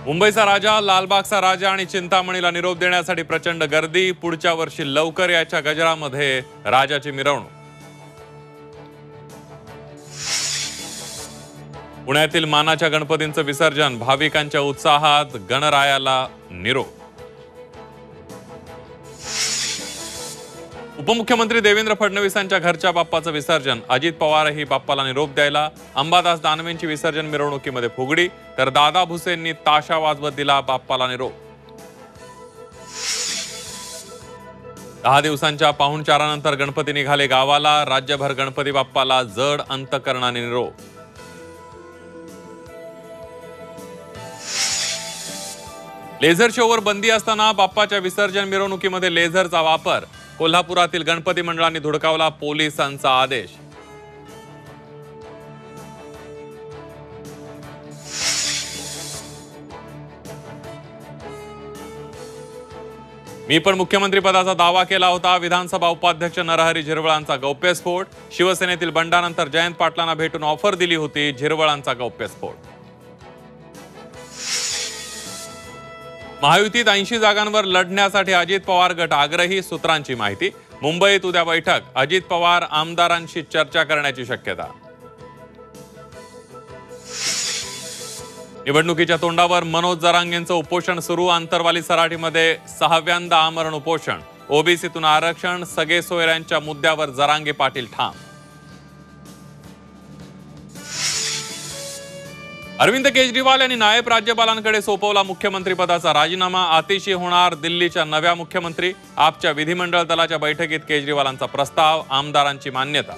मुंबईचा राजा, लालबागचा राजा आणि चिंतामणीला निरोप देण्यासाठी प्रचंड गर्दी। पुढच्या वर्षी लवकर याच्या गजरामध्ये राजाची मिरवणूक। पुण्यातील मानाच्या गणपतींचं विसर्जन, भाविकांच्या उत्साहात गणरायाला निरोप। उपमुख्यमंत्री देवेंद्र फडणवीसांच्या घरच्या बाप्पाचं विसर्जन, अजित पवारही बाप्पाला निरोप द्यायला। अंबादास दानवेंची विसर्जन मिरवणुकीमध्ये फुगडी, तर दादा भुसेंनी ताशा वाजवत दिला बाप्पाला निरोप। 10 दिवसांच्या पाहुणचारानंतर गणपती निघाले गावाला, राज्यभर गणपती बाप्पाला जड अंतकरणाने निरोप। लेझर शोवर बंदी असताना बाप्पाच्या विसर्जन मिरवणुकीमध्ये लेझरचा वापर, कोल्हापुरातील गणपती मंडळांनी धुडकावला पोलिसांचा आदेश। मी पण मुख्यमंत्री पदाचा दावा केला होता, विधानसभा उपाध्यक्ष नरहरी झिरवळांचा गौप्यस्फोट। शिवसेनेतील बंडानंतर जयंत पाटलांना भेटून ऑफर दिली होती, झिरवळांचा गौप्यस्फोट। महायुतीत 80 जागांवर लढण्यासाठी अजित पवार गट आग्रही, सूत्रांची माहिती। मुंबईत उद्या बैठक, अजित पवार आमदारांशी चर्चा करण्याची शक्यता। निवडणुकीच्या तोंडावर मनोज जरांगेंचं उपोषण सुरू, आंतरवाली सराटीमध्ये 6व्यांदा आमरण उपोषण। ओबीसीतून आरक्षण, सगळे सोयऱ्यांच्या मुद्द्यावर जरांगे पाटील ठाम। अरविंद केजरीवाल यांनी नायब राज्यपालांकडे सोपवला मुख्यमंत्री पदाचा राजीनामा, आतिशी होणार दिल्लीच्या नव्या मुख्यमंत्री। आपच्या विधिमंडळ दलाच्या बैठकीत केजरीवालांचा प्रस्ताव, आमदारांची मान्यता।